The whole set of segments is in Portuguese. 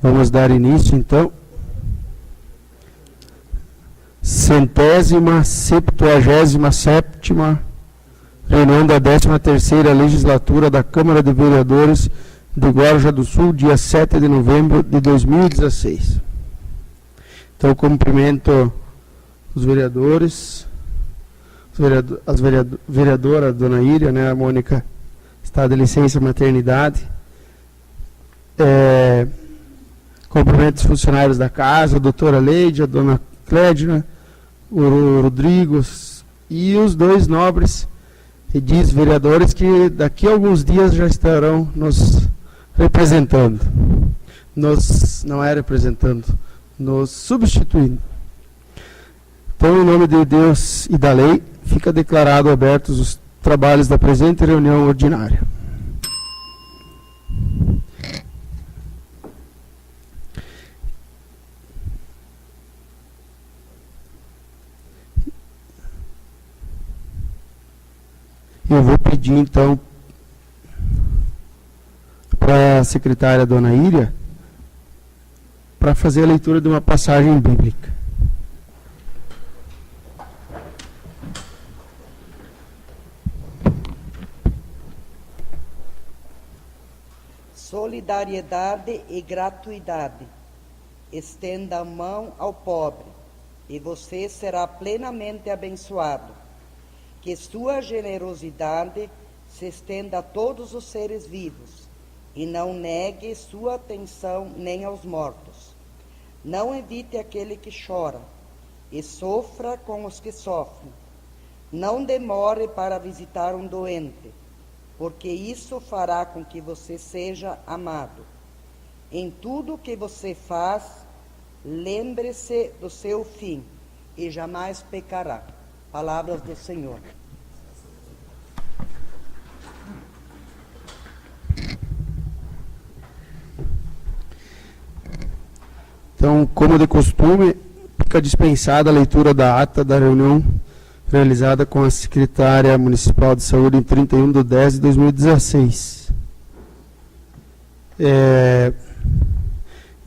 Vamos dar início, então. 177ª reunião da 13ª Legislatura da Câmara de Vereadores de Guarujá do Sul, dia 7 de novembro de 2016. Então, cumprimento os vereadores, a vereadora Dona Íria, né, a Mônica está de licença maternidade. Cumprimento os funcionários da casa, a doutora Leide, a dona Clédina, o Rodrigo e os dois nobres edis vereadores que daqui a alguns dias já estarão nos representando. Nos substituindo. Então, em nome de Deus e da lei, fica declarado abertos os trabalhos da presente reunião ordinária. Eu vou pedir, então, para a secretária Dona Íria, para fazer a leitura de uma passagem bíblica. Solidariedade e gratuidade. Estenda a mão ao pobre, e você será plenamente abençoado. Que sua generosidade se estenda a todos os seres vivos, e não negue sua atenção nem aos mortos. Não evite aquele que chora, e sofra com os que sofrem. Não demore para visitar um doente, porque isso fará com que você seja amado. Em tudo que você faz, lembre-se do seu fim, e jamais pecará. Palavras do Senhor. Então, como de costume, fica dispensada a leitura da ata da reunião realizada com a Secretária Municipal de Saúde em 31/10/2016.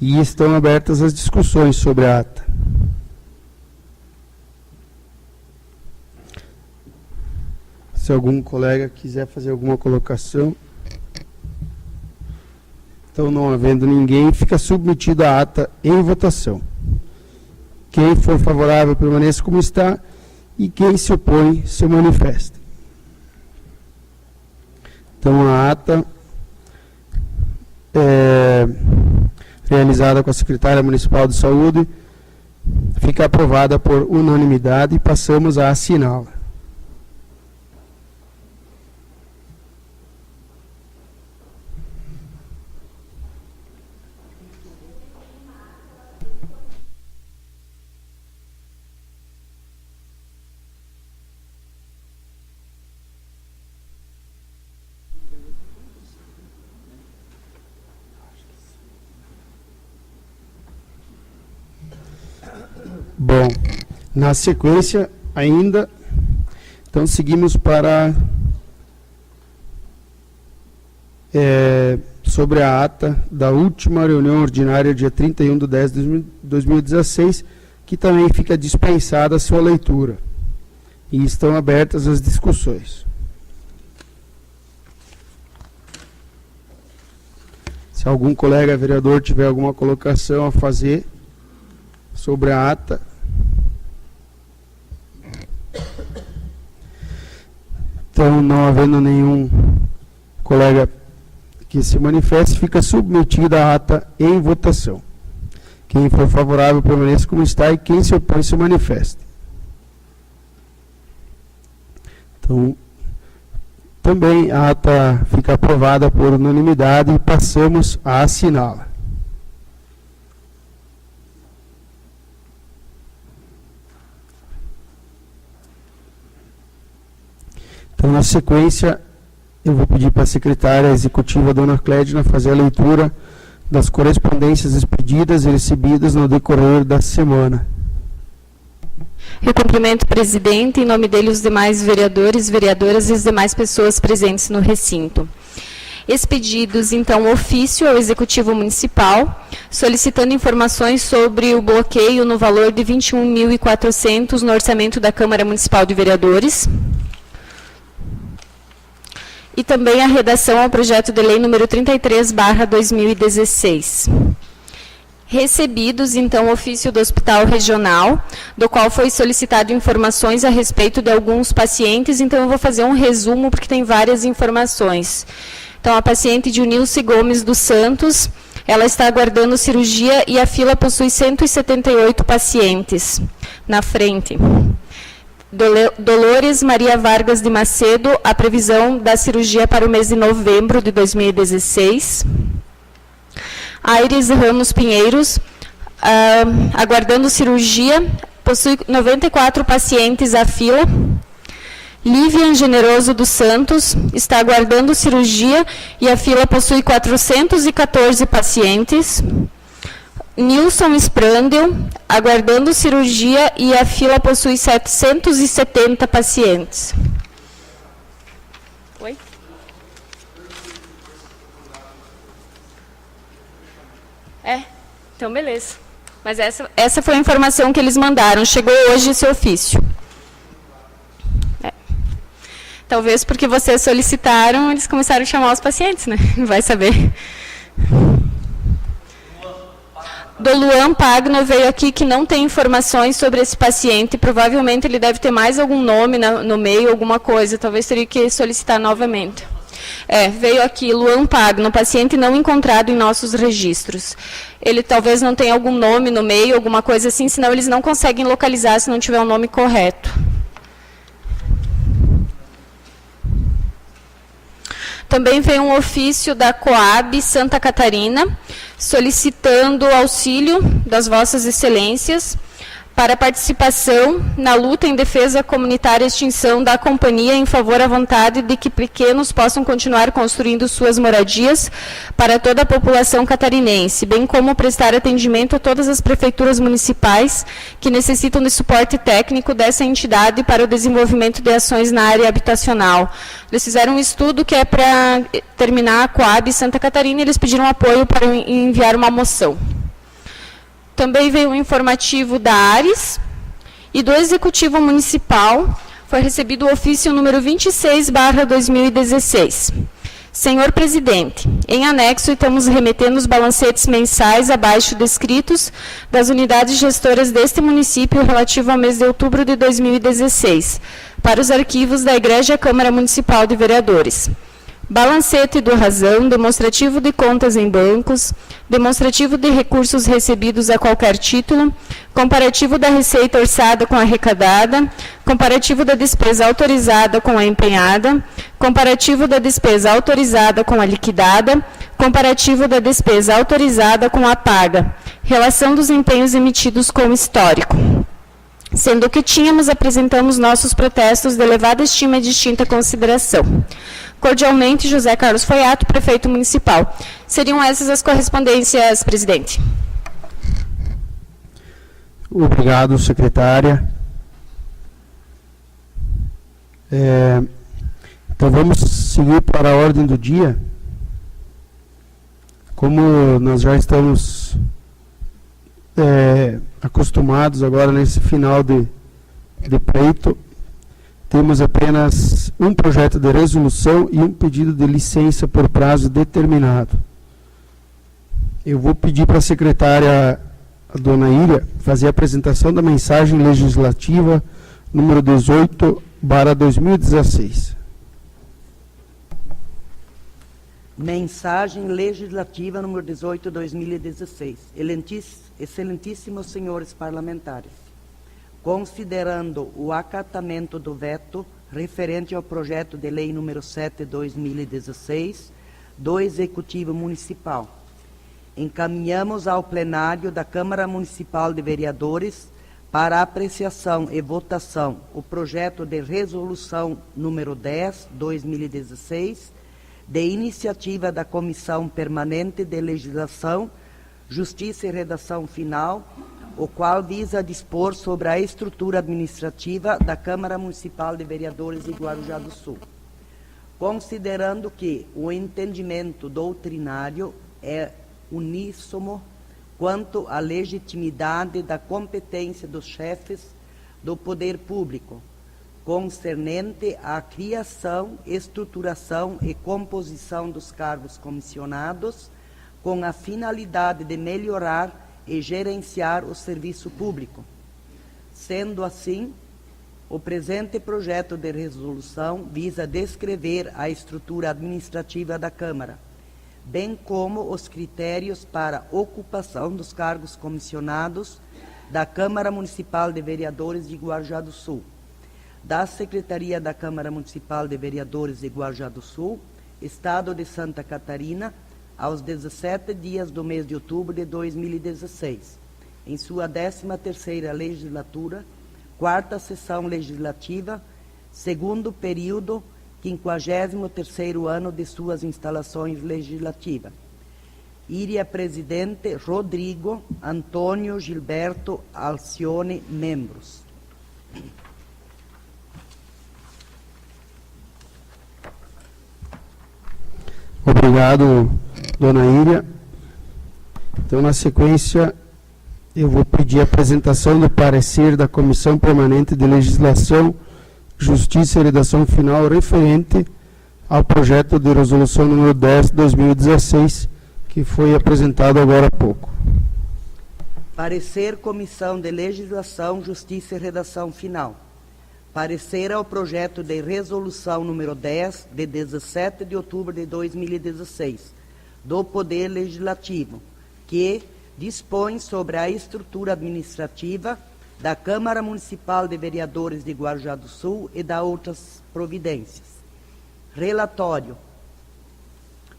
E estão abertas as discussões sobre a ata. Se algum colega quiser fazer alguma colocação. Então, não havendo ninguém, fica submetida a ata em votação. Quem for favorável permaneça como está, e quem se opõe se manifesta. Então, a ata realizada com a Secretária Municipal de Saúde fica aprovada por unanimidade e passamos a assiná-la. Bom, na sequência ainda, então seguimos para sobre a ata da última reunião ordinária, dia 31/10/2016, que também fica dispensada a sua leitura. E estão abertas as discussões. Se algum colega vereador tiver alguma colocação a fazer sobre a ata. Então, não havendo nenhum colega que se manifeste, fica submetida a ata em votação. Quem for favorável permaneça como está, e quem se opõe se manifeste. Então, também a ata fica aprovada por unanimidade e passamos a assiná-la. Então, na sequência, eu vou pedir para a secretária executiva, dona Clédina, fazer a leitura das correspondências expedidas e recebidas no decorrer da semana. Eu cumprimento o presidente, em nome dele os demais vereadores, vereadoras e as demais pessoas presentes no recinto. expedidos, então, ofício ao Executivo Municipal, solicitando informações sobre o bloqueio no valor de 21.400 no orçamento da Câmara Municipal de Vereadores. E também a redação ao projeto de lei número 33/2016. Recebidos, então, ofício do Hospital Regional, do qual foi solicitado informações a respeito de alguns pacientes, então eu vou fazer um resumo, porque tem várias informações. Então, a paciente Dionilce Gomes dos Santos, ela está aguardando cirurgia e a fila possui 178 pacientes na frente. Dolores Maria Vargas de Macedo, a previsão da cirurgia para o mês de novembro de 2016. Aires Ramos Pinheiros, aguardando cirurgia, possui 94 pacientes à fila. Livian Generoso dos Santos, está aguardando cirurgia e a fila possui 414 pacientes. Nilson Sprandel, aguardando cirurgia e a fila possui 770 pacientes. Oi? Então beleza. Mas essa foi a informação que eles mandaram. Chegou hoje esse ofício. Talvez porque vocês solicitaram, eles começaram a chamar os pacientes, né? Vai saber. Do Luan Pagno veio aqui que não tem informações sobre esse paciente. Provavelmente ele deve ter mais algum nome no meio, alguma coisa. Talvez teria que solicitar novamente. Veio aqui, Luan Pagno, paciente não encontrado em nossos registros. Ele talvez não tenha algum nome no meio, alguma coisa assim, senão eles não conseguem localizar se não tiver o nome correto. Também veio um ofício da Coab Santa Catarina, solicitando auxílio das vossas excelências para participação na luta em defesa comunitária e extinção da companhia em favor à vontade de que pequenos possam continuar construindo suas moradias para toda a população catarinense, bem como prestar atendimento a todas as prefeituras municipais que necessitam de suporte técnico dessa entidade para o desenvolvimento de ações na área habitacional. Eles fizeram um estudo que é para terminar a Coab Santa Catarina e eles pediram apoio para enviar uma moção. Também veio um informativo da Ares e do Executivo Municipal. Foi recebido o ofício número 26/2016. Senhor Presidente, em anexo estamos remetendo os balancetes mensais abaixo descritos das unidades gestoras deste município relativo ao mês de outubro de 2016, para os arquivos da Igreja Câmara Municipal de Vereadores. Balancete do Razão, demonstrativo de contas em bancos, demonstrativo de recursos recebidos a qualquer título, comparativo da receita orçada com a arrecadada, comparativo da despesa autorizada com a empenhada, comparativo da despesa autorizada com a liquidada, comparativo da despesa autorizada com a paga, relação dos empenhos emitidos com histórico. Sendo que apresentamos nossos protestos de elevada estima e distinta consideração. Cordialmente, José Carlos Foiato, prefeito municipal. Seriam essas as correspondências, presidente. Obrigado, secretária. Então, vamos seguir para a ordem do dia. Como nós já estamos acostumados agora nesse final de pleito, temos apenas um projeto de resolução e um pedido de licença por prazo determinado. Eu vou pedir para a secretária, a dona Íria, fazer a apresentação da mensagem legislativa número 18/2016. Mensagem legislativa número 18/2016. Excelentíssimos senhores parlamentares, considerando o acatamento do veto referente ao projeto de lei número 7/2016 do Executivo Municipal, encaminhamos ao plenário da Câmara Municipal de Vereadores para apreciação e votação o projeto de resolução número 10/2016, de iniciativa da Comissão Permanente de Legislação, Justiça e Redação Final, o qual visa dispor sobre a estrutura administrativa da Câmara Municipal de Vereadores de Guarujá do Sul. considerando que o entendimento doutrinário é uníssono quanto à legitimidade da competência dos chefes do poder público, concernente à criação, estruturação e composição dos cargos comissionados, com a finalidade de melhorar e gerenciar o serviço público. Sendo assim, o presente projeto de resolução visa descrever a estrutura administrativa da Câmara, bem como os critérios para ocupação dos cargos comissionados da Câmara Municipal de Vereadores de Guarujá do Sul, da Secretaria da Câmara Municipal de Vereadores de Guarujá do Sul, Estado de Santa Catarina, aos 17 dias do mês de outubro de 2016, em sua 13ª legislatura, 4ª sessão legislativa, segundo período, 53º ano de suas instalações legislativas. Iria presidente Rodrigo Antônio Gilberto Alcione, membros. Obrigado, dona Íria. Então, na sequência, eu vou pedir a apresentação do parecer da Comissão Permanente de Legislação, Justiça e Redação Final referente ao projeto de resolução número 10 de 2016, que foi apresentado agora há pouco. Parecer Comissão de Legislação, Justiça e Redação Final. Parecer ao projeto de resolução número 10, de 17 de outubro de 2016, do Poder Legislativo, que dispõe sobre a estrutura administrativa da Câmara Municipal de Vereadores de Guarujá do Sul e da outras providências. Relatório.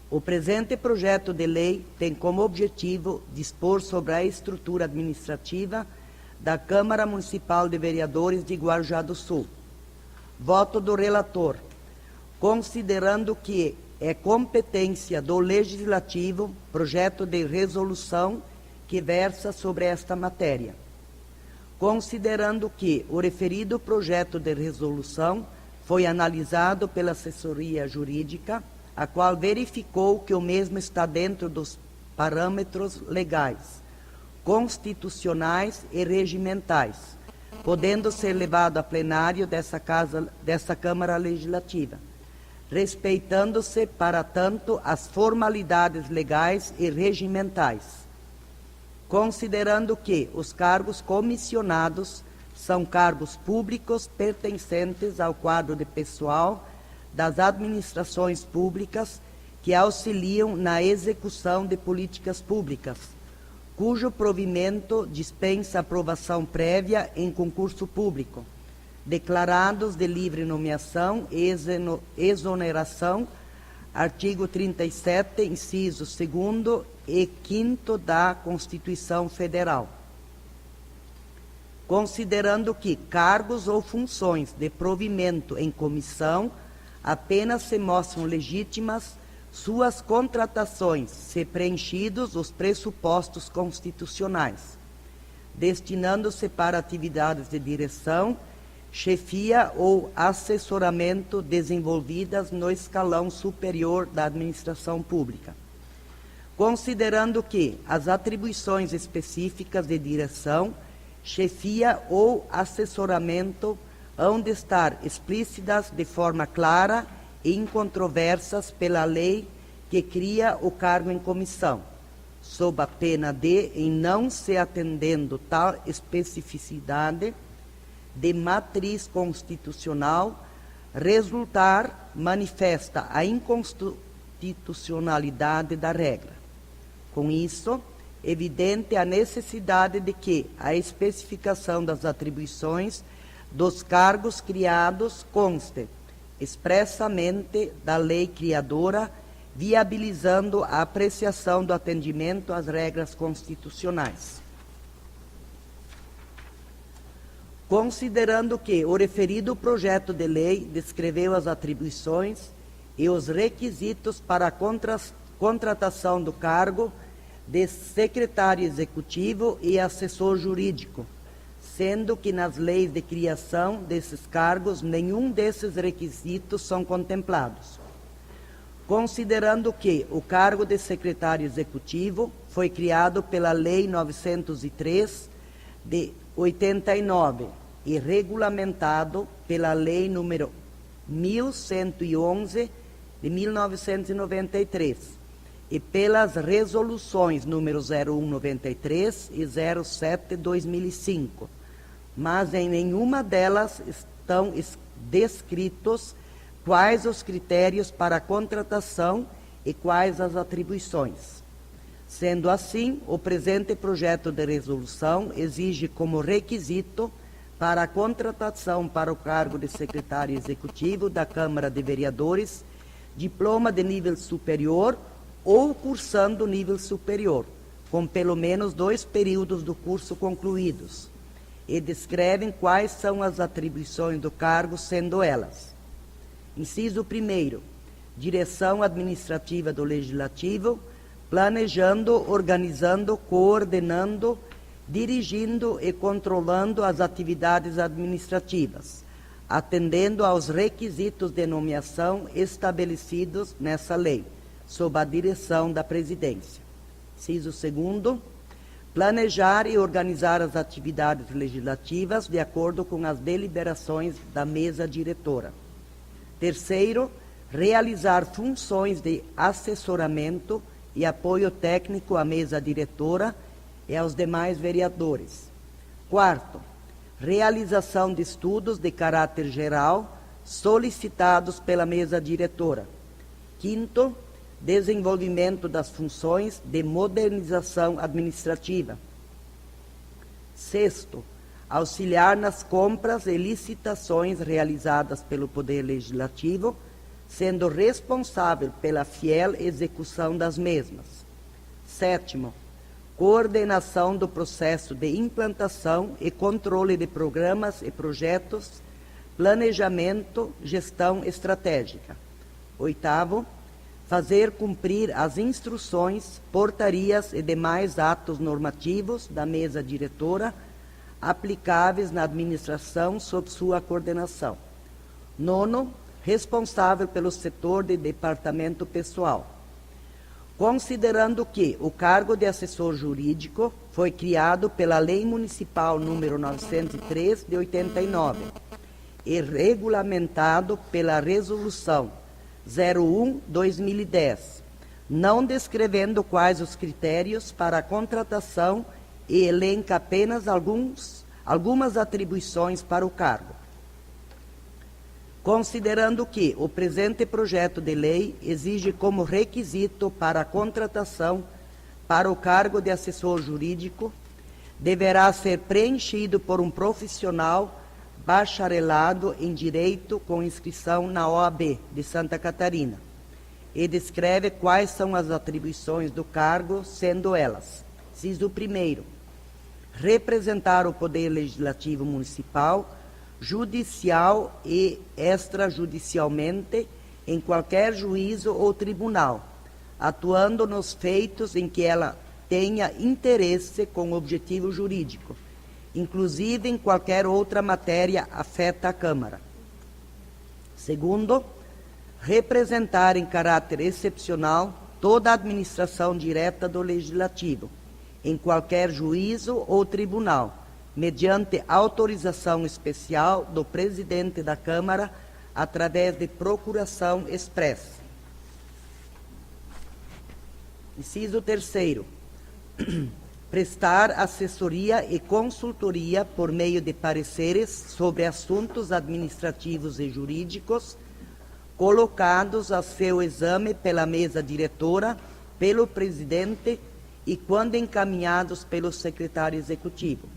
O presente projeto de lei tem como objetivo dispor sobre a estrutura administrativa da Câmara Municipal de Vereadores de Guarujá do Sul. Voto do relator. Considerando que é competência do Legislativo projeto de resolução que versa sobre esta matéria. Considerando que o referido projeto de resolução foi analisado pela assessoria jurídica, a qual verificou que o mesmo está dentro dos parâmetros legais, constitucionais e regimentais, podendo ser levado a plenário dessa Câmara Legislativa, respeitando-se, para tanto, as formalidades legais e regimentais. Considerando que os cargos comissionados são cargos públicos pertencentes ao quadro de pessoal das administrações públicas que auxiliam na execução de políticas públicas, cujo provimento dispensa aprovação prévia em concurso público, declarados de livre nomeação e exoneração, artigo 37, inciso 2º e 5º da Constituição Federal. Considerando que cargos ou funções de provimento em comissão apenas se mostram legítimas suas contratações, se preenchidos os pressupostos constitucionais, destinando-se para atividades de direção, chefia ou assessoramento desenvolvidas no escalão superior da administração pública. Considerando que as atribuições específicas de direção, chefia ou assessoramento hão de estar explícitas de forma clara e incontroversas pela lei que cria o cargo em comissão, sob a pena de, em não se atendendo tal especificidade de matriz constitucional, resultar manifesta a inconstitucionalidade da regra. Com isso, evidente a necessidade de que a especificação das atribuições dos cargos criados conste expressamente da lei criadora, viabilizando a apreciação do atendimento às regras constitucionais. Considerando que o referido projeto de lei descreveu as atribuições e os requisitos para a contratação do cargo de secretário executivo e assessor jurídico, sendo que nas leis de criação desses cargos nenhum desses requisitos são contemplados. considerando que o cargo de secretário executivo foi criado pela Lei 903 de 89 e regulamentado pela Lei número 1111 de 1993 e pelas resoluções número 0193 e 07/2005, mas em nenhuma delas estão descritos quais os critérios para a contratação e quais as atribuições. Sendo assim, o presente projeto de resolução exige como requisito para a contratação para o cargo de secretário executivo da Câmara de Vereadores diploma de nível superior ou cursando nível superior, com pelo menos 2 períodos do curso concluídos, e descrevem quais são as atribuições do cargo, sendo elas: inciso 1º, direção administrativa do Legislativo, planejando, organizando, coordenando, dirigindo e controlando as atividades administrativas, atendendo aos requisitos de nomeação estabelecidos nessa lei, sob a direção da Presidência. Inciso 2º, planejar e organizar as atividades legislativas de acordo com as deliberações da mesa diretora. 3º, realizar funções de assessoramento e apoio técnico à mesa diretora e aos demais vereadores. 4º, realização de estudos de caráter geral solicitados pela mesa diretora. 5º, desenvolvimento das funções de modernização administrativa. 6º, auxiliar nas compras e licitações realizadas pelo Poder Legislativo, sendo responsável pela fiel execução das mesmas. 7º, coordenação do processo de implantação e controle de programas e projetos, planejamento, gestão estratégica. 8º, fazer cumprir as instruções, portarias e demais atos normativos da mesa diretora aplicáveis na administração sob sua coordenação. 9º, responsável pelo setor de departamento pessoal. Considerando que o cargo de assessor jurídico foi criado pela Lei Municipal número 903 de 89 e regulamentado pela Resolução 01/2010, não descrevendo quais os critérios para a contratação e elenca apenas algumas atribuições para o cargo. Considerando que o presente projeto de lei exige como requisito para a contratação para o cargo de assessor jurídico, deverá ser preenchido por um profissional bacharelado em Direito com inscrição na OAB de Santa Catarina, e descreve quais são as atribuições do cargo, sendo elas: inciso 1º, representar o Poder Legislativo Municipal, judicial e extrajudicialmente em qualquer juízo ou tribunal, atuando nos feitos em que ela tenha interesse com objetivo jurídico, inclusive em qualquer outra matéria afeta a Câmara. 2º, representar em caráter excepcional toda a administração direta do Legislativo, em qualquer juízo ou tribunal, mediante autorização especial do presidente da Câmara, através de procuração expressa. Inciso 3º, prestar assessoria e consultoria por meio de pareceres sobre assuntos administrativos e jurídicos, colocados a seu exame pela mesa diretora, pelo presidente e quando encaminhados pelo secretário executivo.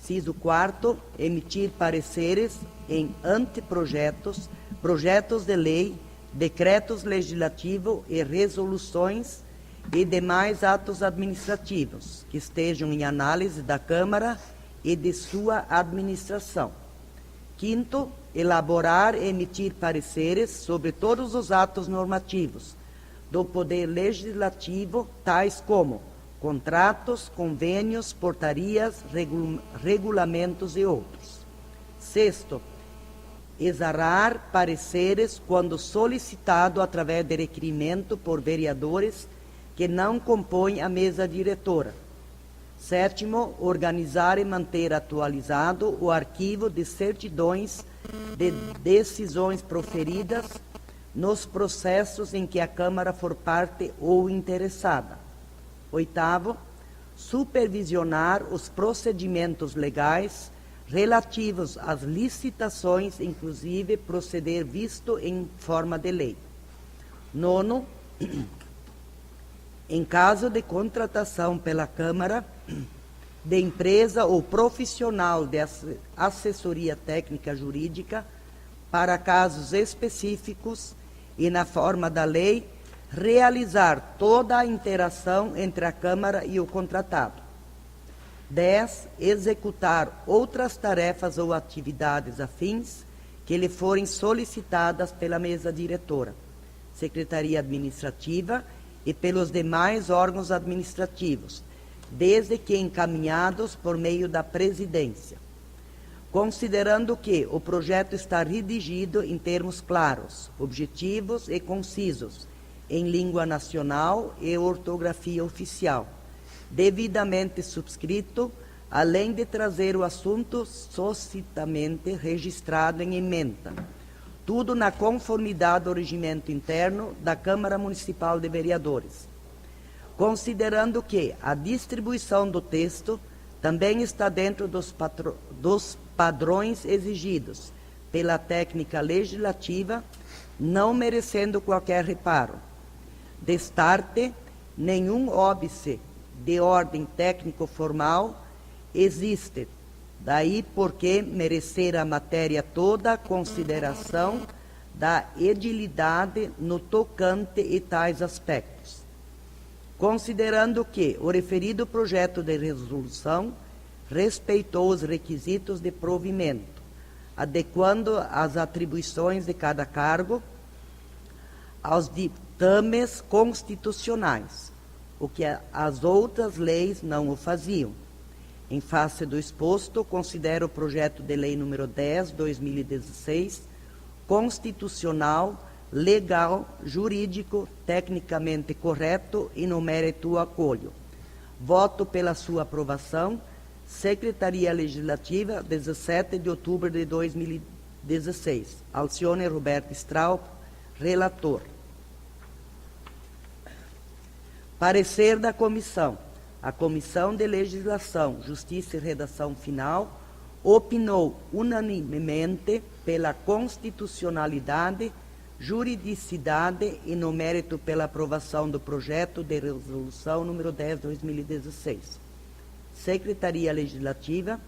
Inciso 4º, emitir pareceres em anteprojetos, projetos de lei, decretos legislativos e resoluções e demais atos administrativos que estejam em análise da Câmara e de sua administração. 5º, elaborar e emitir pareceres sobre todos os atos normativos do Poder Legislativo, tais como contratos, convênios, portarias, regulamentos e outros. 6º, exarar pareceres quando solicitado através de requerimento por vereadores que não compõem a mesa diretora. 7º, organizar e manter atualizado o arquivo de certidões de decisões proferidas nos processos em que a Câmara for parte ou interessada. 8º, supervisionar os procedimentos legais relativos às licitações, inclusive proceder visto em forma de lei. 9º, em caso de contratação pela Câmara de empresa ou profissional de assessoria técnica jurídica para casos específicos e na forma da lei, realizar toda a interação entre a Câmara e o contratado. 10. Executar outras tarefas ou atividades afins que lhe forem solicitadas pela mesa diretora, Secretaria Administrativa e pelos demais órgãos administrativos, desde que encaminhados por meio da Presidência. Considerando que o projeto está redigido em termos claros, objetivos e concisos, em língua nacional e ortografia oficial, devidamente subscrito, além de trazer o assunto socitamente registrado em ementa, tudo na conformidade ao regimento interno da Câmara Municipal de Vereadores. Considerando que a distribuição do texto também está dentro dos padrões exigidos pela técnica legislativa, não merecendo qualquer reparo. Destarte, nenhum óbice de ordem técnico-formal existe, daí porque merecer a matéria toda a consideração da edilidade no tocante e tais aspectos. Considerando que o referido projeto de resolução respeitou os requisitos de provimento, adequando as atribuições de cada cargo aos ditames constitucionais, o que as outras leis não o faziam. Em face do exposto, considero o projeto de lei número 10/2016 constitucional, legal, jurídico, tecnicamente correto e no mérito o acolho. Voto pela sua aprovação. Secretaria Legislativa, 17 de outubro de 2016. Alcione Roberto Straub, relator. Parecer da comissão. A Comissão de Legislação, Justiça e Redação Final opinou unanimemente pela constitucionalidade, juridicidade e no mérito pela aprovação do projeto de resolução número 10/2016. Secretaria Legislativa,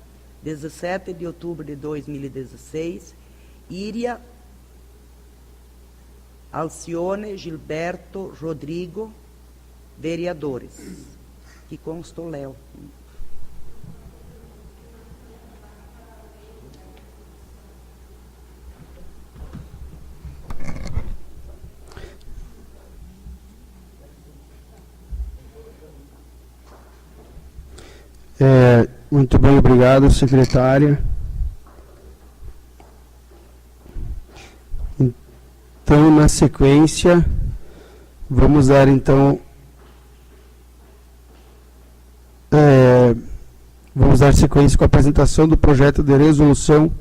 17 de outubro de 2016, Íria Alcione Gilberto Rodrigo, vereadores. Que constou Léo. Muito bem, obrigado, secretária. Então, na sequência, vamos dar, então, vamos dar sequência com a apresentação do projeto de resolução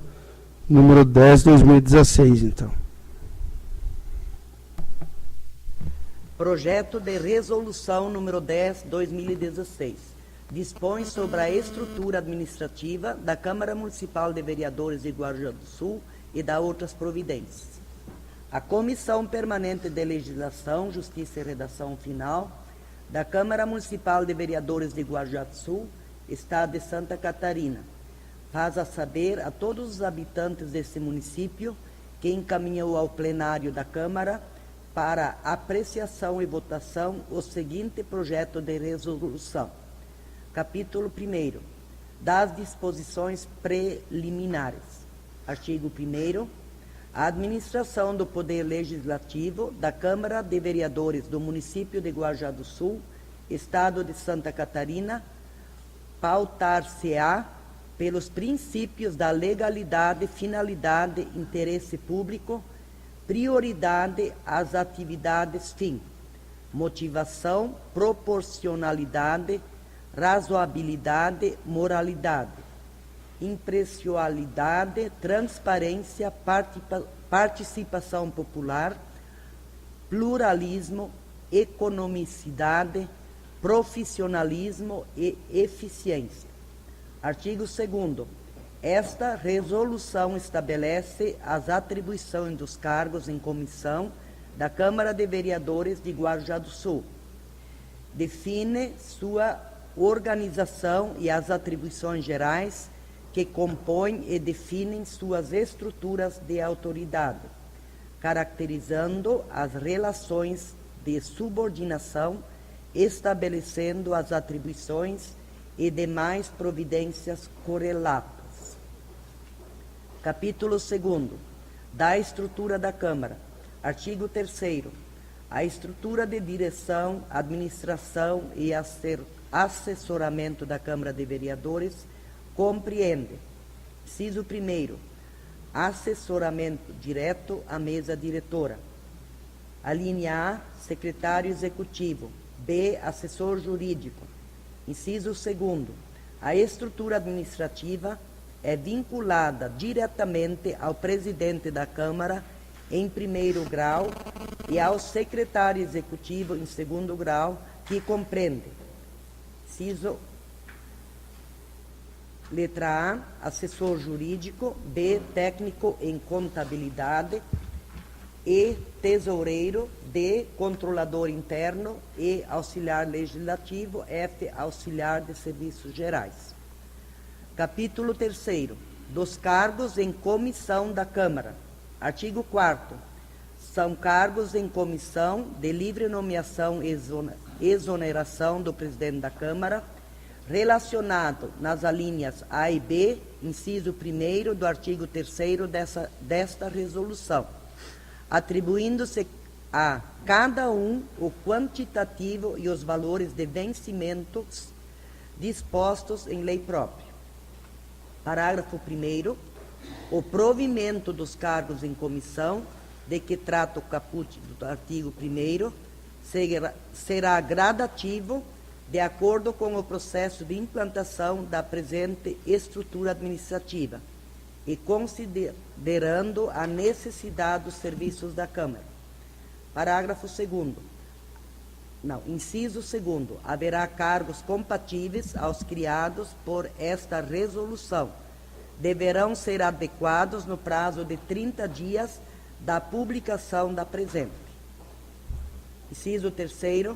número 10/2016, então. Projeto de resolução número 10/2016. Dispõe sobre a estrutura administrativa da Câmara Municipal de Vereadores de Guarujá do Sul e da outras providências. A Comissão Permanente de Legislação, Justiça e Redação Final da Câmara Municipal de Vereadores de Guarujá do Sul, Estado de Santa Catarina, faz a saber a todos os habitantes desse município que encaminhou ao plenário da Câmara para apreciação e votação o seguinte projeto de resolução. Capítulo 1º, das disposições preliminares. Artigo 1º, a administração do Poder Legislativo da Câmara de Vereadores do município de Guarujá do Sul, Estado de Santa Catarina, pautar-se-á pelos princípios da legalidade, finalidade, interesse público, prioridade às atividades fim, motivação, proporcionalidade, razoabilidade, moralidade, imparcialidade, transparência, participação popular, pluralismo, economicidade, profissionalismo e eficiência. Artigo 2º. Esta resolução estabelece as atribuições dos cargos em comissão da Câmara de Vereadores de Guarujá do Sul. Define sua organização e as atribuições gerais que compõem e definem suas estruturas de autoridade, caracterizando as relações de subordinação, estabelecendo as atribuições e demais providências correlatas. Capítulo 2º. Da estrutura da Câmara. Artigo 3º. A estrutura de direção, administração e assessoramento da Câmara de Vereadores compreende: inciso 1º, assessoramento direto à mesa diretora. A linha A, secretário executivo. B, assessor jurídico. Inciso 2º, a estrutura administrativa é vinculada diretamente ao presidente da Câmara em 1º grau e ao secretário executivo em 2º grau, que compreende: inciso letra A, assessor jurídico. B, técnico em contabilidade. E, tesoureiro. D, controlador interno. E, auxiliar legislativo. F, auxiliar de serviços gerais. Capítulo 3º. Dos cargos em comissão da Câmara. Artigo 4º. São cargos em comissão de livre nomeação e exoneração do presidente da Câmara, relacionado nas alíneas A e B, inciso 1º do artigo 3º desta resolução, atribuindo-se a cada um o quantitativo e os valores de vencimentos dispostos em lei própria. Parágrafo 1º. O provimento dos cargos em comissão, de que trata o caput do artigo 1º, será gradativo de acordo com o processo de implantação da presente estrutura administrativa e considerando a necessidade dos serviços da Câmara. Parágrafo 2º. Inciso 2º. Haverá cargos compatíveis aos criados por esta resolução. Deverão ser adequados no prazo de 30 dias da publicação da presente. Inciso 3º.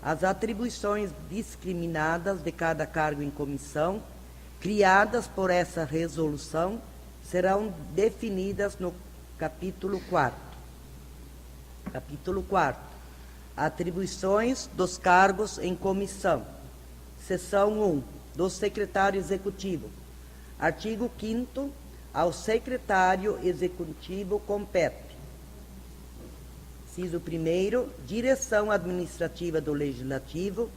As atribuições discriminadas de cada cargo em comissão, criadas por essa resolução, serão definidas no capítulo 4º. Capítulo 4º. Atribuições dos cargos em comissão. Seção 1. Do secretário executivo. Artigo 5º. Ao secretário executivo compete: inciso 1º, direção administrativa do Legislativo,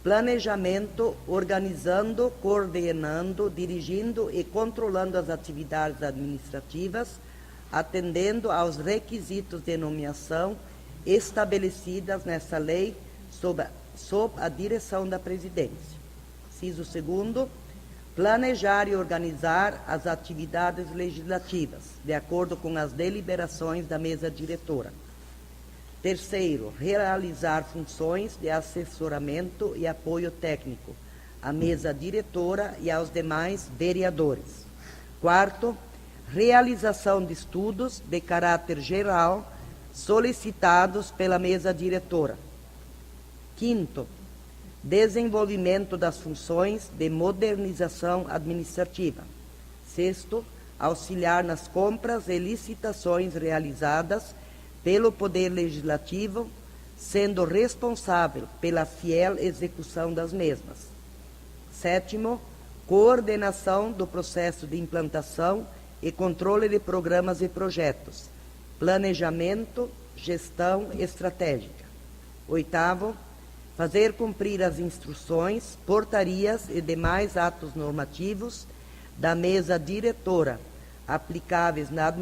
planejamento, organizando, coordenando, dirigindo e controlando as atividades administrativas, atendendo aos requisitos de nomeação estabelecidas nessa lei sob a direção da Presidência. Inciso 2º, planejar e organizar as atividades legislativas, de acordo com as deliberações da mesa diretora. 3º, realizar funções de assessoramento e apoio técnico à mesa diretora e aos demais vereadores. 4º, realização de estudos de caráter geral solicitados pela mesa diretora. 5º, desenvolvimento das funções de modernização administrativa. 6º, auxiliar nas compras e licitações realizadas pelo Poder Legislativo, sendo responsável pela fiel execução das mesmas. 7º, coordenação do processo de implantação e controle de programas e projetos, planejamento, gestão estratégica. 8º, fazer cumprir as instruções, portarias e demais atos normativos da mesa diretora, aplicáveis na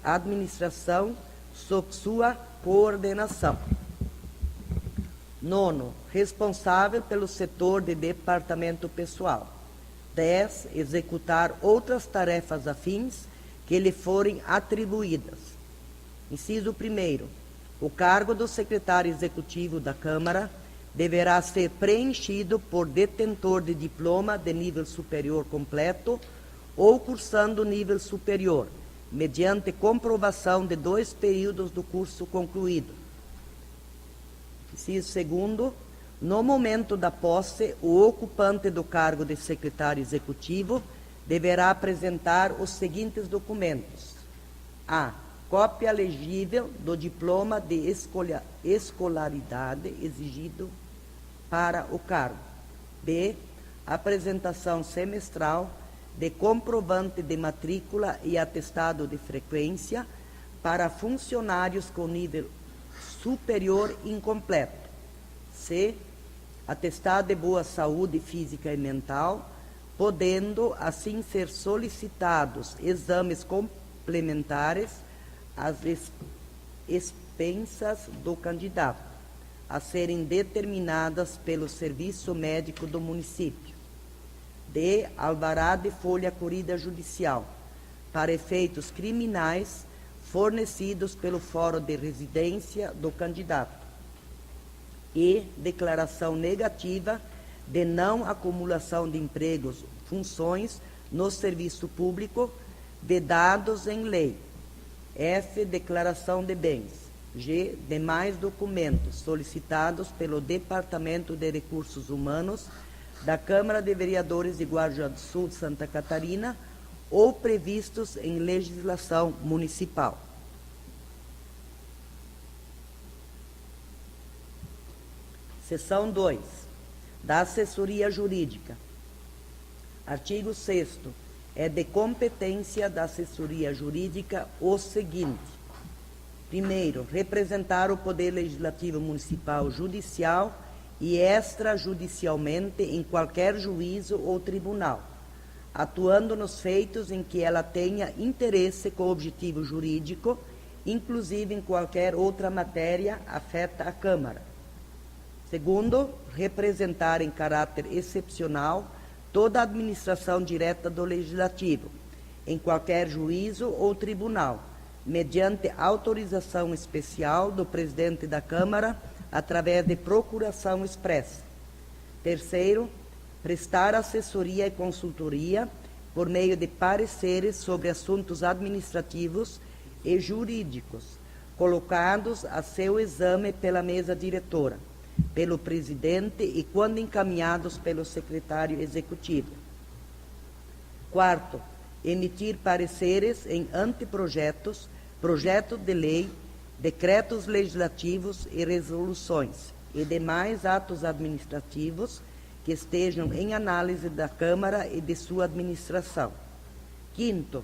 administração sob sua coordenação. 9. Responsável pelo setor de departamento pessoal. 10. Executar outras tarefas afins que lhe forem atribuídas. Inciso 1. O cargo do secretário executivo da Câmara deverá ser preenchido por detentor de diploma de nível superior completo ou cursando nível superior, mediante comprovação de 2 períodos do curso concluído. Inciso 2. No momento da posse, o ocupante do cargo de secretário executivo deverá apresentar os seguintes documentos: a. Cópia legível do diploma de escolaridade exigido para o cargo. B. Apresentação semestral de comprovante de matrícula e atestado de frequência para funcionários com nível superior incompleto. C. Atestado de boa saúde física e mental, podendo assim ser solicitados exames complementares às expensas do candidato, a serem determinadas pelo Serviço Médico do município. D. Alvará de folha corrida judicial, para efeitos criminais fornecidos pelo fórum de residência do candidato. E. Declaração negativa de não acumulação de empregos, funções no serviço público, vedados em lei. F. Declaração de bens. G. Demais documentos solicitados pelo Departamento de Recursos Humanos da Câmara de Vereadores de Guarujá do Sul de Santa Catarina ou previstos em legislação municipal. Seção 2. Da assessoria jurídica. Artigo 6º. É de competência da assessoria jurídica o seguinte: primeiro, representar o Poder Legislativo Municipal Judicial e extrajudicialmente em qualquer juízo ou tribunal, atuando nos feitos em que ela tenha interesse com objetivo jurídico, inclusive em qualquer outra matéria afeta a Câmara. Segundo, representar em caráter excepcional toda a administração direta do Legislativo, em qualquer juízo ou tribunal, mediante autorização especial do presidente da Câmara, através de procuração expressa. Terceiro, prestar assessoria e consultoria por meio de pareceres sobre assuntos administrativos e jurídicos, colocados a seu exame pela mesa diretora, pelo presidente e quando encaminhados pelo secretário executivo. Quarto, emitir pareceres em anteprojetos, projetos de lei, decretos legislativos e resoluções e demais atos administrativos que estejam em análise da Câmara e de sua administração. Quinto,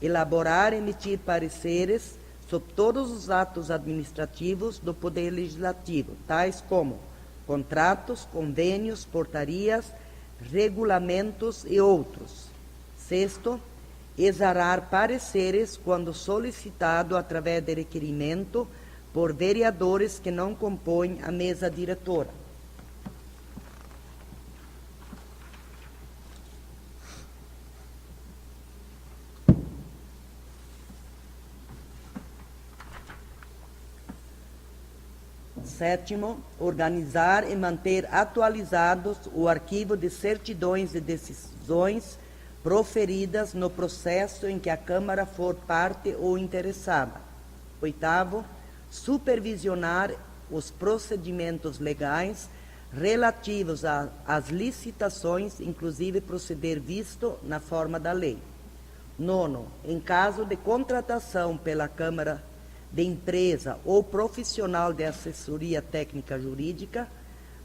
elaborar e emitir pareceres sobre todos os atos administrativos do Poder Legislativo, tais como contratos, convênios, portarias, regulamentos e outros. Sexto, exarar pareceres quando solicitado através de requerimento por vereadores que não compõem a mesa diretora. Sétimo, organizar e manter atualizados o arquivo de certidões e decisões proferidas no processo em que a Câmara for parte ou interessada. Oitavo, supervisionar os procedimentos legais relativos às licitações, inclusive proceder visto na forma da lei. Nono, em caso de contratação pela Câmara de empresa ou profissional de assessoria técnica jurídica,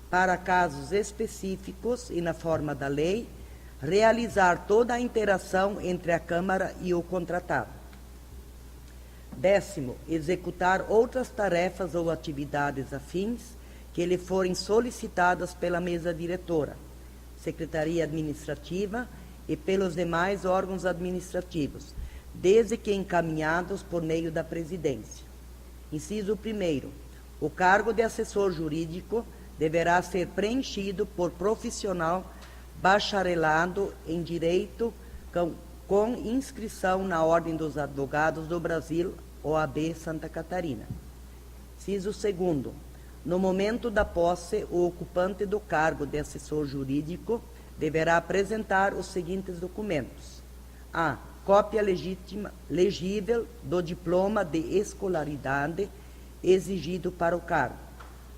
para casos específicos e na forma da lei, realizar toda a interação entre a Câmara e o contratado. Décimo, executar outras tarefas ou atividades afins que lhe forem solicitadas pela mesa diretora, Secretaria Administrativa e pelos demais órgãos administrativos, desde que encaminhados por meio da Presidência. Inciso 1º. O cargo de assessor jurídico deverá ser preenchido por profissional bacharelado em Direito com inscrição na Ordem dos Advogados do Brasil, OAB Santa Catarina. Inciso 2º. No momento da posse, o ocupante do cargo de assessor jurídico deverá apresentar os seguintes documentos: a. Cópia legível do diploma de escolaridade exigido para o cargo.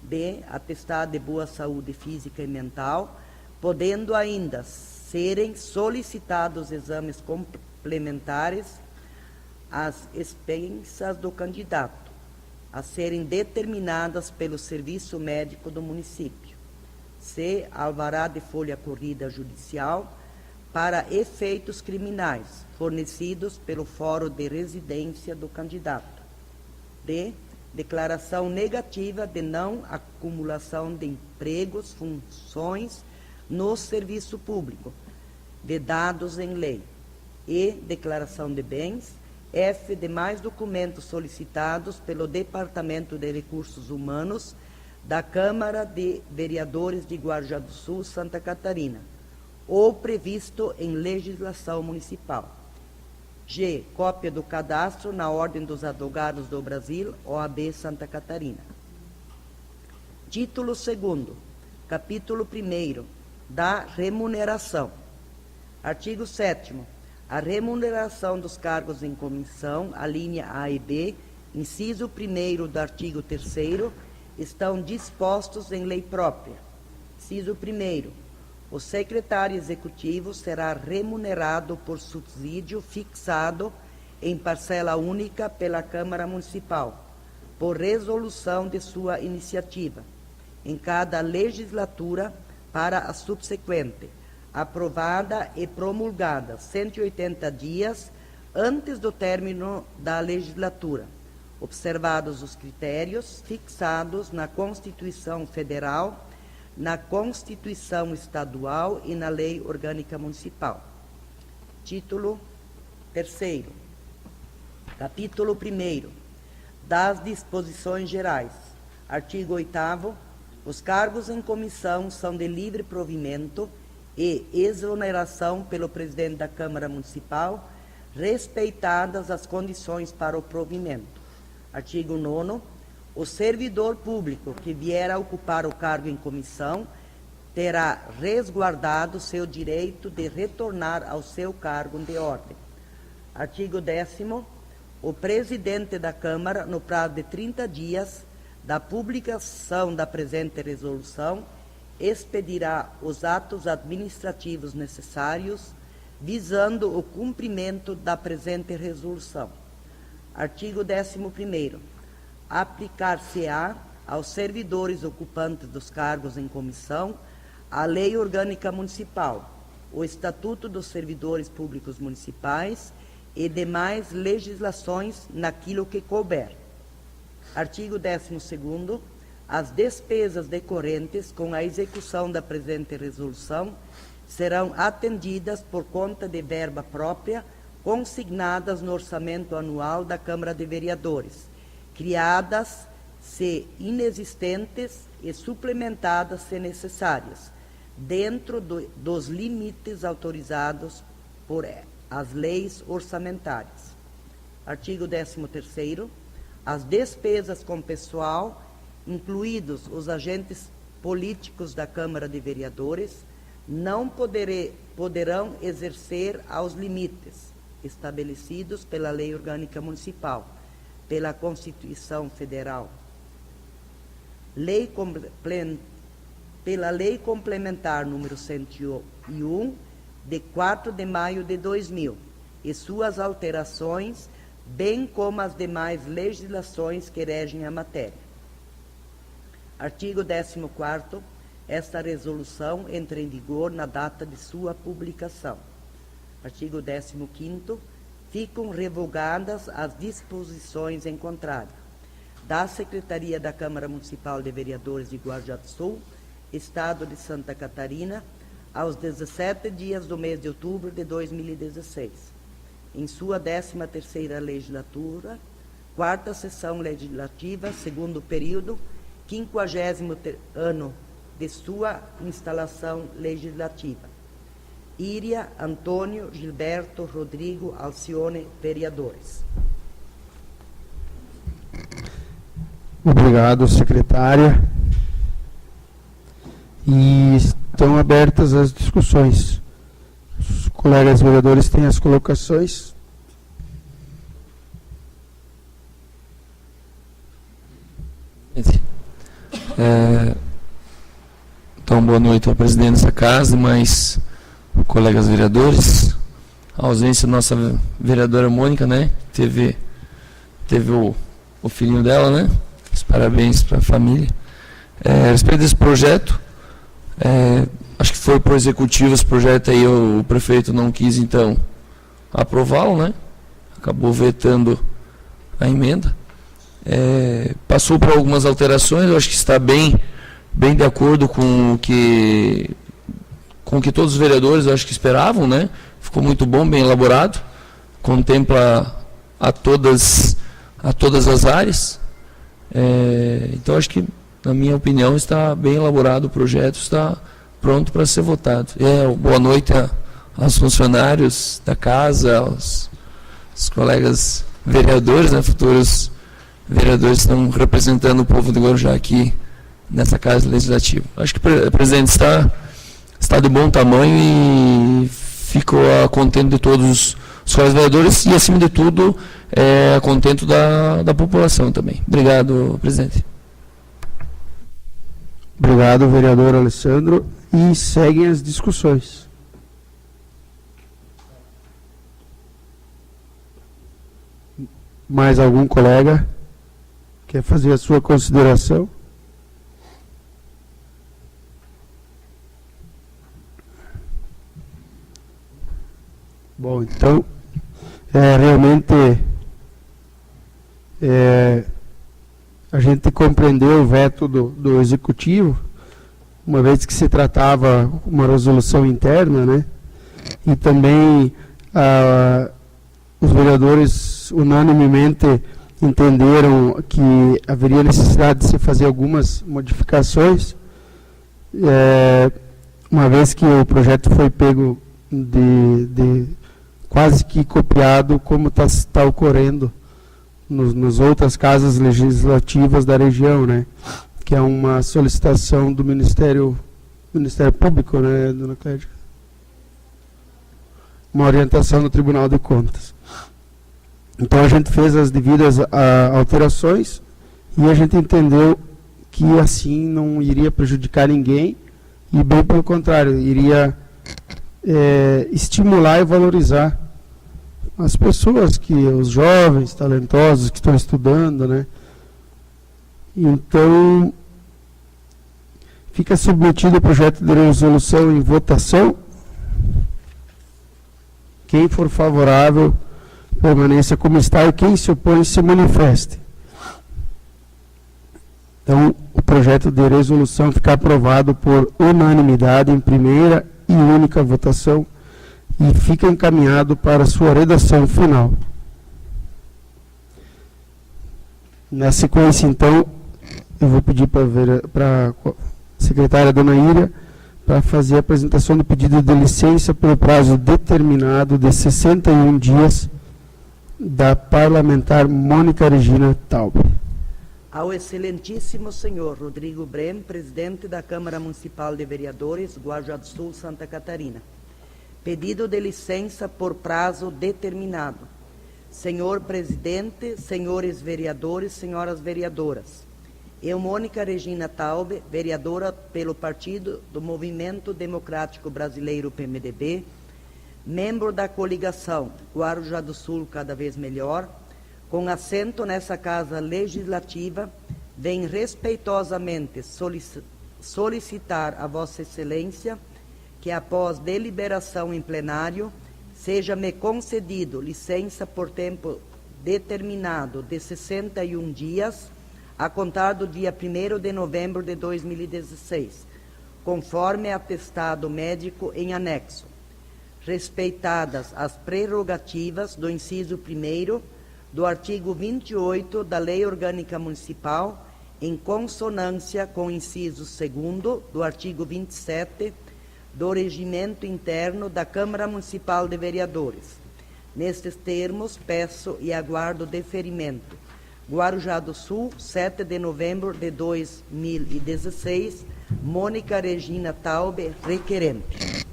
B. Atestado de boa saúde física e mental, podendo ainda serem solicitados exames complementares às expensas do candidato, a serem determinadas pelo Serviço Médico do município. C. Alvará de folha corrida judicial para efeitos criminais, fornecidos pelo fórum de residência do candidato. D. Declaração negativa de não acumulação de empregos, funções no serviço público, vedados em lei. E. Declaração de bens. F. Demais documentos solicitados pelo Departamento de Recursos Humanos da Câmara de Vereadores de Guarujá do Sul, Santa Catarina, ou previsto em legislação municipal. G. Cópia do cadastro na Ordem dos Advogados do Brasil, OAB Santa Catarina. Título 2º. Capítulo 1º. Da remuneração. Artigo 7º. A remuneração dos cargos em comissão, a linha A e B, inciso 1º do artigo 3º, estão dispostos em lei própria. Inciso 1º. O secretário executivo será remunerado por subsídio fixado em parcela única pela Câmara Municipal, por resolução de sua iniciativa, em cada legislatura para a subsequente, aprovada e promulgada 180 dias antes do término da legislatura, observados os critérios fixados na Constituição Federal, na Constituição Estadual e na Lei Orgânica Municipal. Título 3º. Capítulo 1º. Das disposições gerais. Artigo 8º. Os cargos em comissão são de livre provimento e exoneração pelo presidente da Câmara Municipal, respeitadas as condições para o provimento. Artigo 9º. O servidor público que vier a ocupar o cargo em comissão terá resguardado seu direito de retornar ao seu cargo de ordem. Artigo 10º. O presidente da Câmara, no prazo de 30 dias da publicação da presente resolução, expedirá os atos administrativos necessários, visando o cumprimento da presente resolução. Artigo 11º. Aplicar-se-á aos servidores ocupantes dos cargos em comissão a Lei Orgânica Municipal, o Estatuto dos Servidores Públicos Municipais e demais legislações naquilo que couber. Artigo 12º. As despesas decorrentes com a execução da presente resolução serão atendidas por conta de verba própria consignadas no orçamento anual da Câmara de Vereadores, criadas se inexistentes e suplementadas se necessárias, dentro dos limites autorizados por as leis orçamentárias. Artigo 13º. As despesas com pessoal, incluídos os agentes políticos da Câmara de Vereadores, não poderão exercer aos limites estabelecidos pela Lei Orgânica Municipal, pela Constituição Federal, pela Lei Complementar número 101, de 4 de maio de 2000, e suas alterações, bem como as demais legislações que regem a matéria. Artigo 14º. Esta resolução entra em vigor na data de sua publicação. Artigo 15º. Ficam revogadas as disposições em contrário da Secretaria da Câmara Municipal de Vereadores de Guarujá do Sul, Estado de Santa Catarina, aos 17 dias do mês de outubro de 2016. Em sua 13ª legislatura, 4ª sessão legislativa, segundo período, 50º ano de sua instalação legislativa. Iria Antônio Gilberto Rodrigo Alcione, vereadores. Obrigado, secretária. E estão abertas as discussões. Os colegas vereadores têm as colocações. Então, boa noite ao presidente dessa casa, mas colegas vereadores, a ausência da nossa vereadora Mônica, né? Teve o filhinho dela, né? Os parabéns para a família. A respeito desse projeto, acho que foi para o executivo esse projeto aí, o prefeito não quis, então, aprová-lo, né? Acabou vetando a emenda. Passou por algumas alterações, eu acho que está bem de acordo com o que todos os vereadores, eu acho que esperavam, né? Ficou muito bom, bem elaborado, contempla a todas as áreas. Então, acho que, na minha opinião, está bem elaborado o projeto, está pronto para ser votado. Boa noite aos funcionários da casa, aos colegas vereadores, né, futuros vereadores que estão representando o povo do Guarujá aqui nessa casa legislativa. Acho que o presidente está de bom tamanho e ficou a contento de todos os colegas vereadores e, acima de tudo, a contento da população também. Obrigado, presidente. Obrigado, vereador Alessandro. E seguem as discussões. Mais algum colega quer fazer a sua consideração? Bom, então, realmente a gente compreendeu o veto do Executivo, uma vez que se tratava uma resolução interna, né? E também os vereadores unanimemente entenderam que haveria necessidade de se fazer algumas modificações, uma vez que o projeto foi pego de quase que copiado, como está ocorrendo nas outras casas legislativas da região, né? Que é uma solicitação do Ministério Público, né, dona Clédia? Uma orientação do Tribunal de Contas. Então, a gente fez as devidas alterações e a gente entendeu que assim não iria prejudicar ninguém e, bem pelo contrário, iria estimular e valorizar as pessoas, os jovens talentosos que estão estudando, né? Então, fica submetido o projeto de resolução em votação. Quem for favorável, permaneça como está, e quem se opõe, se manifeste. Então, o projeto de resolução fica aprovado por unanimidade em primeira e única votação e fica encaminhado para sua redação final. Na sequência, então, eu vou pedir para a secretária dona Iria para fazer a apresentação do pedido de licença pelo prazo determinado de 61 dias da parlamentar Mônica Regina Taube. Ao excelentíssimo senhor Rodrigo Brem, presidente da Câmara Municipal de Vereadores, Guarujá do Sul, Santa Catarina. Pedido de licença por prazo determinado. Senhor presidente, senhores vereadores, senhoras vereadoras. Eu, Mônica Regina Taube, vereadora pelo Partido do Movimento Democrático Brasileiro, PMDB, membro da coligação Guarujá do Sul Cada Vez Melhor, com assento nessa Casa Legislativa, vem respeitosamente solicitar a Vossa Excelência que, após deliberação em plenário, seja-me concedido licença por tempo determinado de 61 dias, a contar do dia 1º de novembro de 2016, conforme atestado médico em anexo, respeitadas as prerrogativas do inciso 1º do artigo 28 da Lei Orgânica Municipal, em consonância com o inciso 2º do artigo 27 do Regimento Interno da Câmara Municipal de Vereadores. Nestes termos, peço e aguardo deferimento. Guarujá do Sul, 7 de novembro de 2016, Mônica Regina Taube, requerente.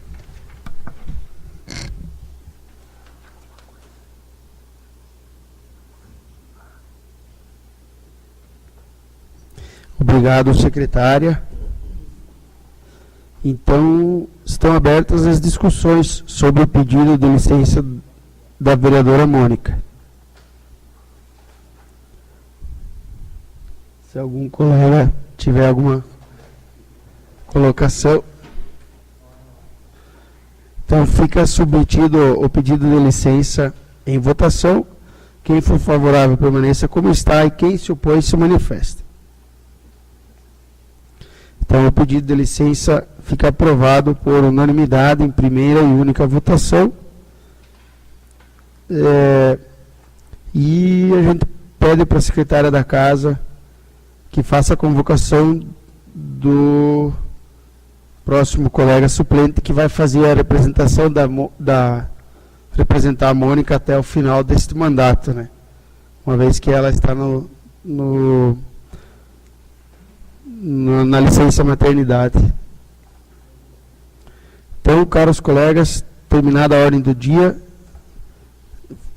Obrigado, secretária. Então, estão abertas as discussões sobre o pedido de licença da vereadora Mônica. Se algum colega tiver alguma colocação. Então, fica submetido o pedido de licença em votação. Quem for favorável permaneça como está e quem se opõe se manifesta. Então, o pedido de licença fica aprovado por unanimidade em primeira e única votação. E a gente pede para a secretária da Casa que faça a convocação do próximo colega suplente que vai fazer a representação representar a Mônica até o final deste mandato, né? Uma vez que ela está na licença maternidade. Então, caros colegas, terminada a ordem do dia,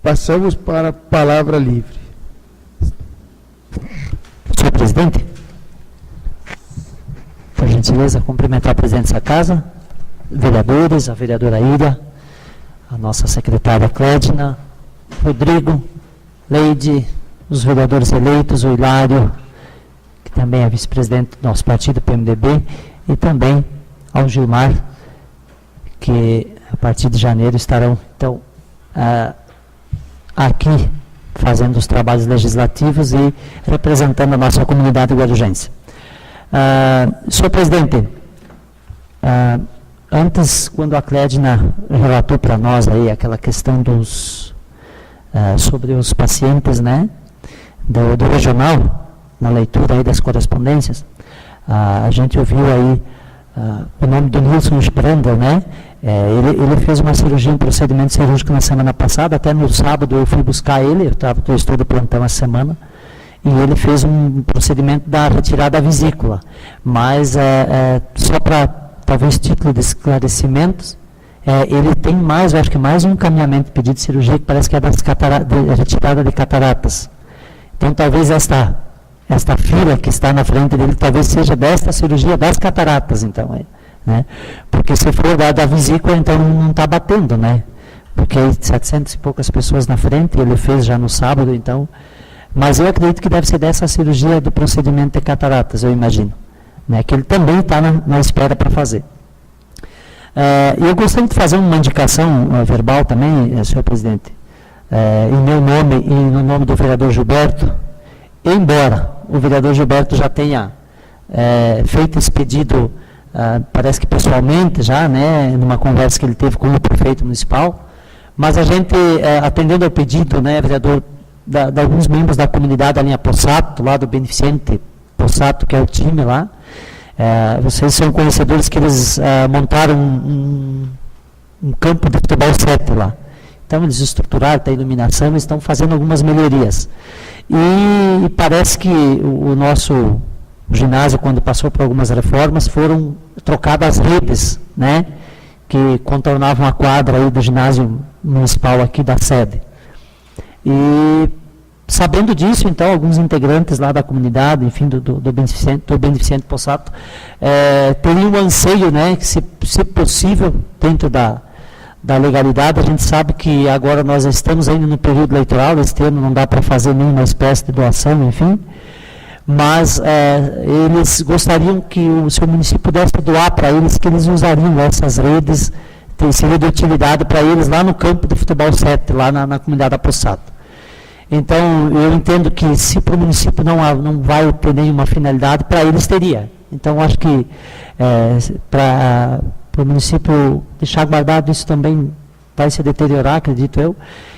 passamos para a palavra livre. Senhor presidente, por gentileza, cumprimentar a presidente da casa, vereadores, a vereadora Ira, a nossa secretária Clédina, Rodrigo, Leide, os vereadores eleitos, o Hilário, que também é vice-presidente do nosso partido, PMDB, e também ao Gilmar, que a partir de janeiro estarão, então, aqui fazendo os trabalhos legislativos e representando a nossa comunidade guarujense. Senhor presidente, antes, quando a Clédina relatou para nós aí aquela questão sobre os pacientes, né, do regional, na leitura aí das correspondências, a gente ouviu aí o nome do Nilson Sprandel, né? Ele fez uma cirurgia, um procedimento cirúrgico na semana passada, até no sábado eu fui buscar ele, eu estou de plantão essa semana, e ele fez um procedimento da retirada da vesícula, mas só para, talvez, título de esclarecimentos, ele tem mais, eu acho que mais um encaminhamento de pedido de cirurgia, que parece que é de retirada de cataratas. Então, talvez esta fila que está na frente dele, talvez seja desta cirurgia das cataratas, então, né? Porque se for da vesícula, então não está batendo, né? Porque aí 700 e poucas pessoas na frente, ele fez já no sábado, então, mas eu acredito que deve ser dessa cirurgia do procedimento de cataratas, eu imagino, né? Que ele também está na espera para fazer. Eu gostaria de fazer uma indicação verbal também, senhor presidente, em meu nome e no nome do vereador Gilberto, embora o vereador Gilberto já tenha feito esse pedido, parece que pessoalmente já, né, numa conversa que ele teve com o prefeito municipal, mas a gente, atendendo ao pedido, né, vereador, de alguns membros da comunidade da linha Possato, lá do Beneficente Possato, que é o time lá, vocês são conhecedores que eles montaram um campo de futebol 7 lá. Então, eles estruturaram a iluminação e estão fazendo algumas melhorias. E parece que o nosso ginásio, quando passou por algumas reformas, foram trocadas as redes, né, que contornavam a quadra aí do ginásio municipal aqui da sede. E, sabendo disso, então, alguns integrantes lá da comunidade, enfim, do Beneficente Possato, teriam um anseio, né, que se possível, dentro da legalidade, a gente sabe que agora nós estamos ainda no período eleitoral, este ano não dá para fazer nenhuma espécie de doação, enfim, mas eles gostariam que o seu município pudesse doar para eles, que eles usariam essas redes, seria de utilidade para eles lá no campo de futebol 7, lá na comunidade da Possato. Então, eu entendo que se para o município não vai ter nenhuma finalidade, para eles teria. Então, acho que para o município deixar guardado, isso também vai se deteriorar, acredito eu.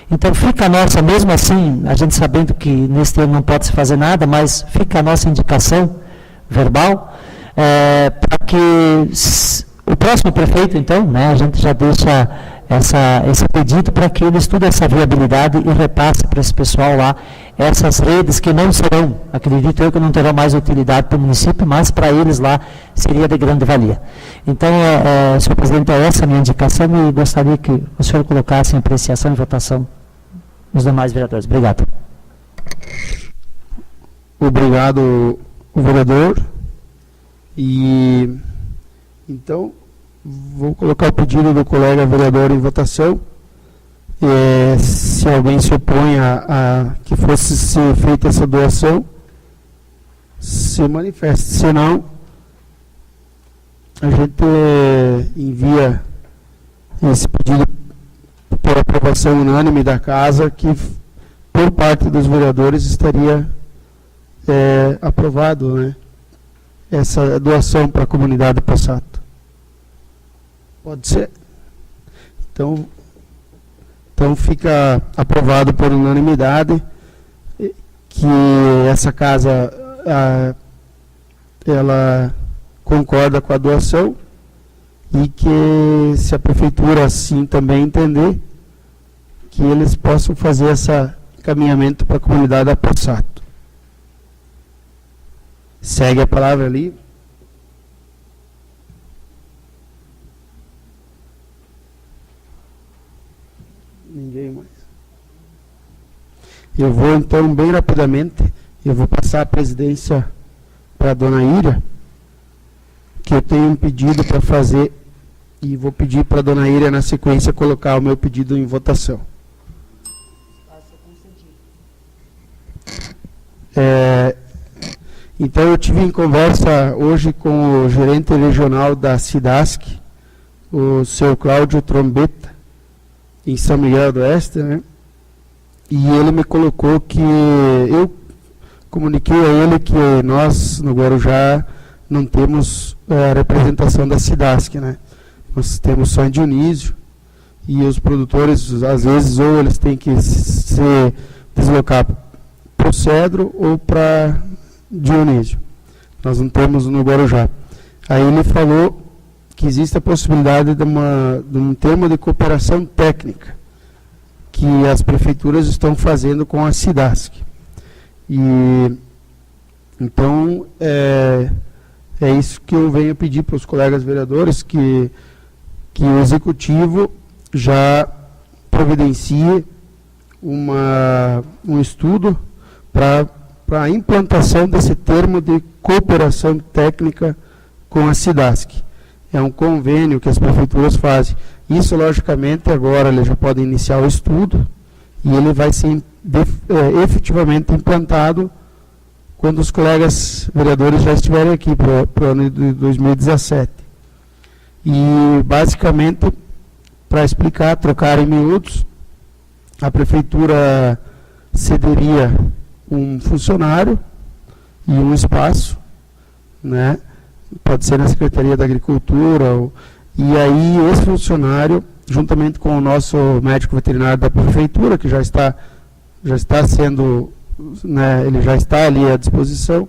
Então, fica a nossa, mesmo assim, a gente sabendo que nesse ano não pode se fazer nada, mas fica a nossa indicação verbal, para que o próximo prefeito, então, né, a gente já deixa esse pedido para que ele estude essa viabilidade e repasse para esse pessoal lá essas redes que não serão, acredito eu, que não terão mais utilidade para o município, mas para eles lá seria de grande valia. Então, senhor presidente, essa é a minha indicação e gostaria que o senhor colocasse em apreciação e votação nos demais vereadores. Obrigado. Obrigado, vereador. E então, vou colocar o pedido do colega vereador em votação. Se alguém se opõe a que fosse ser feita essa doação, se manifeste. Se não, a gente envia esse pedido por aprovação unânime da casa, que por parte dos vereadores estaria aprovado, né, essa doação para a comunidade Passato. Pode ser? Então fica aprovado por unanimidade que essa casa ela concorda com a doação e que, se a prefeitura assim também entender, que eles possam fazer esse encaminhamento para a comunidade da Passato. Segue a palavra ali. Ninguém mais. Eu vou, então, bem rapidamente, eu vou passar a presidência para a dona Ira, que eu tenho um pedido para fazer, e vou pedir para a dona Ira, na sequência, colocar o meu pedido em votação. Então, eu tive em conversa hoje com o gerente regional da SIDASC, o seu Cláudio Trombetta, em São Miguel do Oeste, né? E ele me colocou que eu comuniquei a ele que nós, no Guarujá, não temos a representação da SIDASC, né? Nós temos só em Dionísio, e os produtores, às vezes, ou eles têm que se deslocar para o Cedro ou para Dionísio. Nós não temos no Guarujá. Aí ele falou que existe a possibilidade de um termo de cooperação técnica que as prefeituras estão fazendo com a SIDASC. E então é isso que eu venho pedir para os colegas vereadores, que o executivo já providencie um estudo para a implantação desse termo de cooperação técnica com a SIDASC. É um convênio que as prefeituras fazem. Isso, logicamente, agora ele já pode iniciar o estudo e ele vai ser efetivamente implantado quando os colegas vereadores já estiverem aqui para o ano de 2017. E, basicamente, para explicar, trocar em miúdos, a prefeitura cederia um funcionário e um espaço, né? Pode ser na Secretaria da Agricultura, e aí esse funcionário, juntamente com o nosso médico veterinário da prefeitura, que já está sendo, né, ele já está ali à disposição,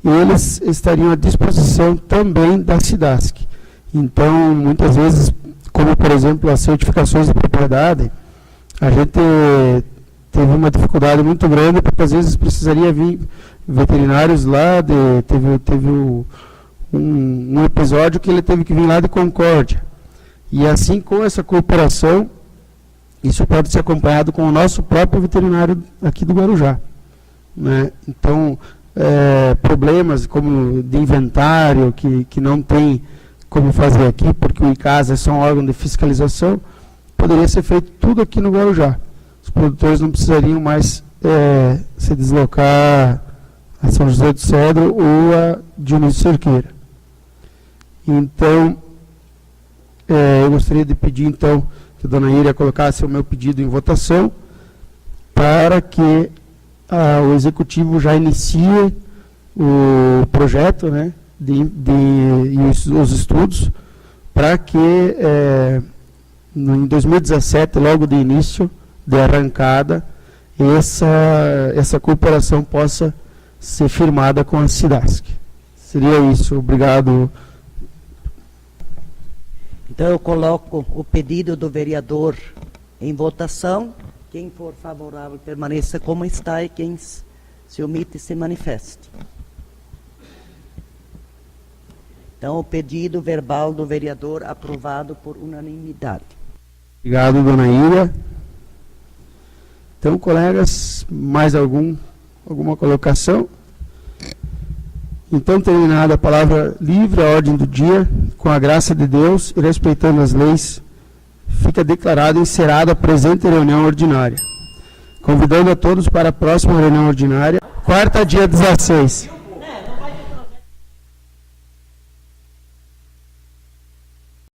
eles estariam à disposição também da SIDASC. Então, muitas vezes, como por exemplo as certificações de propriedade, a gente teve uma dificuldade muito grande, porque às vezes precisaria vir veterinários lá, teve um episódio que ele teve que vir lá de Concórdia. E assim, com essa cooperação, isso pode ser acompanhado com o nosso próprio veterinário aqui do Guarujá, né? Então, problemas como de inventário, que não tem como fazer aqui, porque o ICASA é só um órgão de fiscalização, poderia ser feito tudo aqui no Guarujá. Os produtores não precisariam mais se deslocar a São José do Cedro ou a Dionísio Cerqueira. Então, eu gostaria de pedir, então, que a dona Ira colocasse o meu pedido em votação, para que o Executivo já inicie o projeto, né, os estudos para que em 2017, logo de início, de arrancada, essa cooperação possa ser firmada com a SIDASC. Seria isso. Obrigado. Então, eu coloco o pedido do vereador em votação. Quem for favorável, permaneça como está, e quem se omite, se manifeste. Então, o pedido verbal do vereador aprovado por unanimidade. Obrigado, dona Ira. Então, colegas, mais alguma colocação? Então, terminada a palavra livre, a ordem do dia, com a graça de Deus e respeitando as leis, fica declarada encerrada a presente reunião ordinária. Convidando a todos para a próxima reunião ordinária, quarta, dia 16.